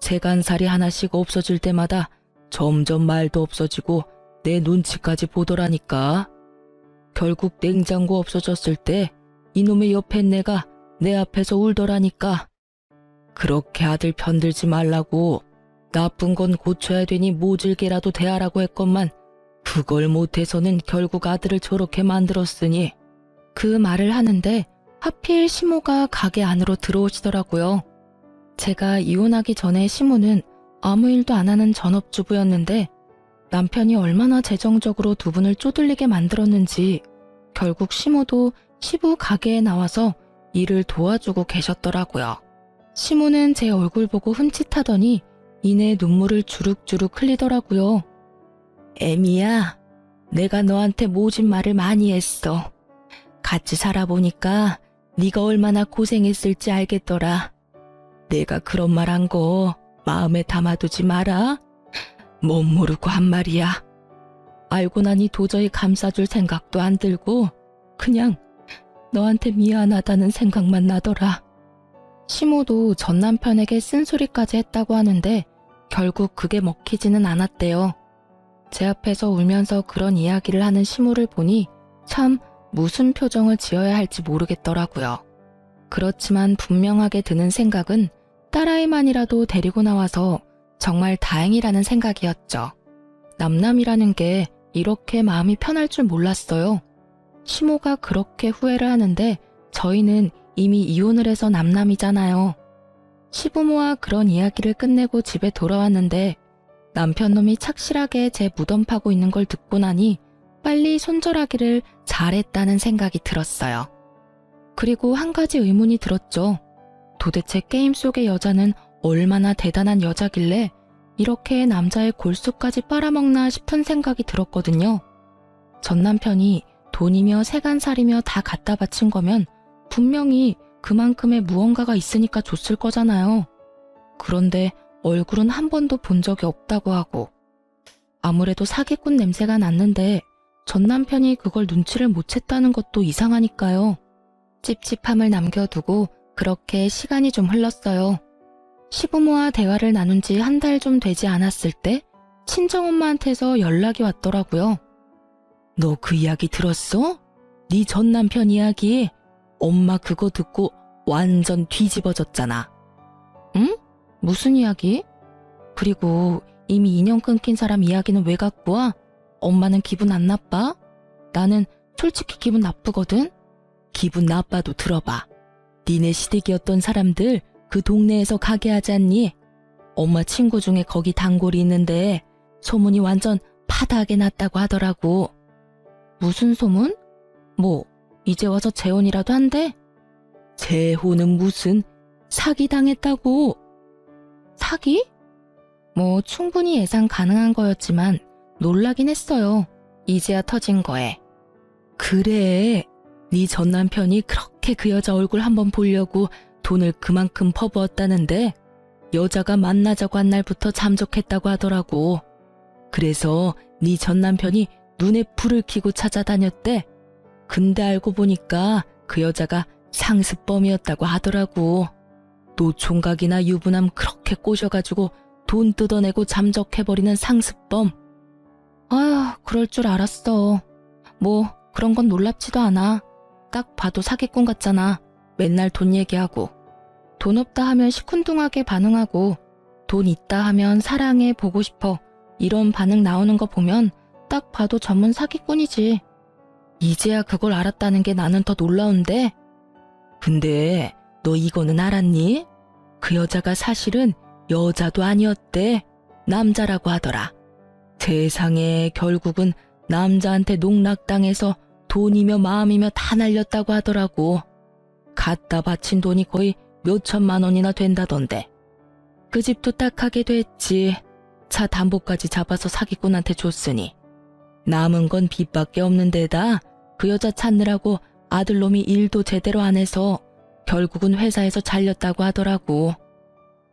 세간살이 하나씩 없어질 때마다 점점 말도 없어지고 내 눈치까지 보더라니까. 결국 냉장고 없어졌을 때 이놈의 옆에 내가 내 앞에서 울더라니까. 그렇게 아들 편들지 말라고. 나쁜 건 고쳐야 되니 모질게라도 대하라고 했건만 그걸 못해서는 결국 아들을 저렇게 만들었으니. 그 말을 하는데 하필 시모가 가게 안으로 들어오시더라고요. 제가 이혼하기 전에 시모는 아무 일도 안 하는 전업주부였는데 남편이 얼마나 재정적으로 두 분을 쪼들리게 만들었는지 결국 시모도 시부 가게에 나와서 일을 도와주고 계셨더라고요. 시모는 제 얼굴 보고 흠칫하더니 이내 눈물을 주룩주룩 흘리더라고요. 애미야, 내가 너한테 모진 말을 많이 했어. 같이 살아보니까 네가 얼마나 고생했을지 알겠더라. 내가 그런 말 한 거 마음에 담아두지 마라. 못 모르고 한 말이야. 알고 나니 도저히 감싸줄 생각도 안 들고 그냥 너한테 미안하다는 생각만 나더라. 시모도 전 남편에게 쓴소리까지 했다고 하는데 결국 그게 먹히지는 않았대요. 제 앞에서 울면서 그런 이야기를 하는 시모를 보니 참 무슨 표정을 지어야 할지 모르겠더라고요. 그렇지만 분명하게 드는 생각은 딸아이만이라도 데리고 나와서 정말 다행이라는 생각이었죠. 남남이라는 게 이렇게 마음이 편할 줄 몰랐어요. 시모가 그렇게 후회를 하는데 저희는 이미 이혼을 해서 남남이잖아요. 시부모와 그런 이야기를 끝내고 집에 돌아왔는데 남편놈이 착실하게 제 무덤 파고 있는 걸 듣고 나니 빨리 손절하기를 잘했다는 생각이 들었어요. 그리고 한 가지 의문이 들었죠. 도대체 게임 속의 여자는 얼마나 대단한 여자길래 이렇게 남자의 골수까지 빨아먹나 싶은 생각이 들었거든요. 전 남편이 돈이며 세간살이며 다 갖다 바친 거면 분명히 그만큼의 무언가가 있으니까 줬을 거잖아요. 그런데 얼굴은 한 번도 본 적이 없다고 하고 아무래도 사기꾼 냄새가 났는데 전 남편이 그걸 눈치를 못 챘다는 것도 이상하니까요. 찝찝함을 남겨두고 그렇게 시간이 좀 흘렀어요. 시부모와 대화를 나눈 지 한 달 좀 되지 않았을 때 친정엄마한테서 연락이 왔더라고요. 너 그 이야기 들었어? 네 전 남편 이야기. 엄마 그거 듣고 완전 뒤집어졌잖아. 응? 무슨 이야기? 그리고 이미 인연 끊긴 사람 이야기는 왜 갖고 와? 엄마는 기분 안 나빠? 나는 솔직히 기분 나쁘거든? 기분 나빠도 들어봐. 니네 시댁이었던 사람들 그 동네에서 가게 하지 않니? 엄마 친구 중에 거기 단골이 있는데 소문이 완전 파다하게 났다고 하더라고. 무슨 소문? 뭐 이제 와서 재혼이라도 한대? 재혼은 무슨, 사기당했다고. 사기? 뭐 충분히 예상 가능한 거였지만 놀라긴 했어요. 이제야 터진 거에. 그래, 네 전 남편이 그렇게 그 여자 얼굴 한번 보려고 돈을 그만큼 퍼부었다는데 여자가 만나자고 한 날부터 잠적했다고 하더라고. 그래서 네 전 남편이 눈에 불을 켜고 찾아다녔대. 근데 알고 보니까 그 여자가 상습범이었다고 하더라고. 노총각이나 유부남 그렇게 꼬셔가지고 돈 뜯어내고 잠적해버리는 상습범. 아휴, 그럴 줄 알았어. 뭐 그런 건 놀랍지도 않아. 딱 봐도 사기꾼 같잖아. 맨날 돈 얘기하고. 돈 없다 하면 시큰둥하게 반응하고, 돈 있다 하면 사랑해, 보고 싶어, 이런 반응 나오는 거 보면 딱 봐도 전문 사기꾼이지. 이제야 그걸 알았다는 게 나는 더 놀라운데. 근데 너 이거는 알았니? 그 여자가 사실은 여자도 아니었대. 남자라고 하더라. 세상에, 결국은 남자한테 농락당해서 돈이며 마음이며 다 날렸다고 하더라고. 갖다 바친 돈이 거의 몇천만 원이나 된다던데. 그 집도 딱하게 됐지. 차 담보까지 잡아서 사기꾼한테 줬으니. 남은 건 빚밖에 없는 데다 그 여자 찾느라고 아들놈이 일도 제대로 안 해서 결국은 회사에서 잘렸다고 하더라고.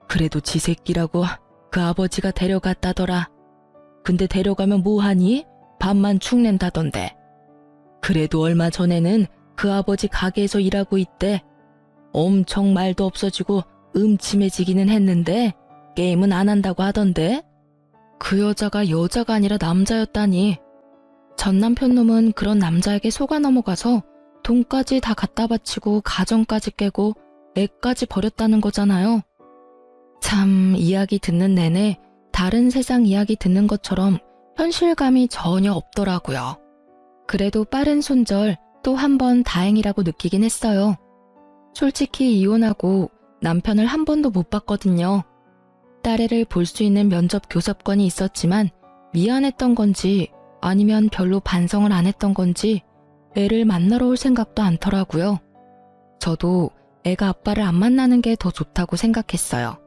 그래도 지 새끼라고 그 아버지가 데려갔다더라. 근데 데려가면 뭐하니? 밥만 축낸다던데. 그래도 얼마 전에는 그 아버지 가게에서 일하고 있대. 엄청 말도 없어지고 음침해지기는 했는데 게임은 안 한다고 하던데. 그 여자가 여자가 아니라 남자였다니. 전 남편 놈은 그런 남자에게 속아 넘어가서 돈까지 다 갖다 바치고 가정까지 깨고 애까지 버렸다는 거잖아요. 참, 이야기 듣는 내내 다른 세상 이야기 듣는 것처럼 현실감이 전혀 없더라고요. 그래도 빠른 손절 또 한 번 다행이라고 느끼긴 했어요. 솔직히 이혼하고 남편을 한 번도 못 봤거든요. 딸애를 볼 수 있는 면접 교섭권이 있었지만 미안했던 건지 아니면 별로 반성을 안 했던 건지 애를 만나러 올 생각도 않더라고요. 저도 애가 아빠를 안 만나는 게 더 좋다고 생각했어요.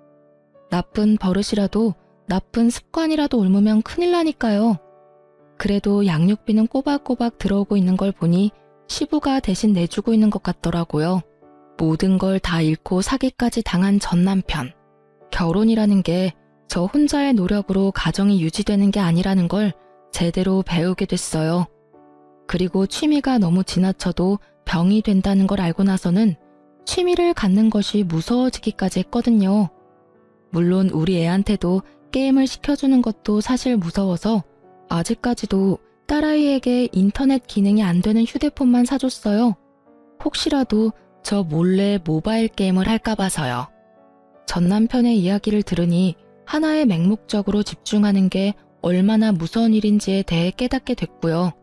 나쁜 버릇이라도 나쁜 습관이라도 옮으면 큰일 나니까요. 그래도 양육비는 꼬박꼬박 들어오고 있는 걸 보니 시부가 대신 내주고 있는 것 같더라고요. 모든 걸 다 잃고 사기까지 당한 전 남편. 결혼이라는 게 저 혼자의 노력으로 가정이 유지되는 게 아니라는 걸 제대로 배우게 됐어요. 그리고 취미가 너무 지나쳐도 병이 된다는 걸 알고 나서는 취미를 갖는 것이 무서워지기까지 했거든요. 물론 우리 애한테도 게임을 시켜주는 것도 사실 무서워서 아직까지도 딸아이에게 인터넷 기능이 안 되는 휴대폰만 사줬어요. 혹시라도 저 몰래 모바일 게임을 할까 봐서요. 전 남편의 이야기를 들으니 하나의 맹목적으로 집중하는 게 얼마나 무서운 일인지에 대해 깨닫게 됐고요.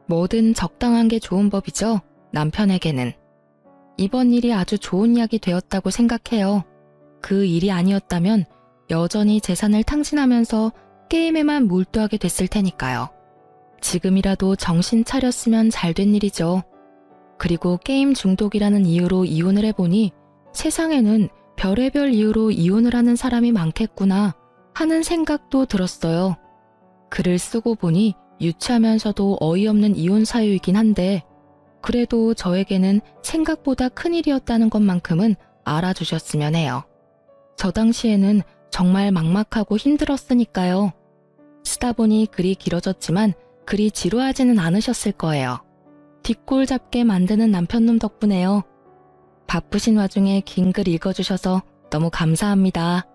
뭐든 적당한 게 좋은 법이죠, 남편에게는. 이번 일이 아주 좋은 이야기 되었다고 생각해요. 그 일이 아니었다면 여전히 재산을 탕진하면서 게임에만 몰두하게 됐을 테니까요. 지금이라도 정신 차렸으면 잘 된 일이죠. 그리고 게임 중독이라는 이유로 이혼을 해보니 세상에는 별의별 이유로 이혼을 하는 사람이 많겠구나 하는 생각도 들었어요. 글을 쓰고 보니 유치하면서도 어이없는 이혼 사유이긴 한데 그래도 저에게는 생각보다 큰일이었다는 것만큼은 알아주셨으면 해요. 저 당시에는 정말 막막하고 힘들었으니까요. 쓰다 보니 글이 길어졌지만 글이 지루하지는 않으셨을 거예요. 뒷골 잡게 만드는 남편놈 덕분에요. 바쁘신 와중에 긴 글 읽어주셔서 너무 감사합니다.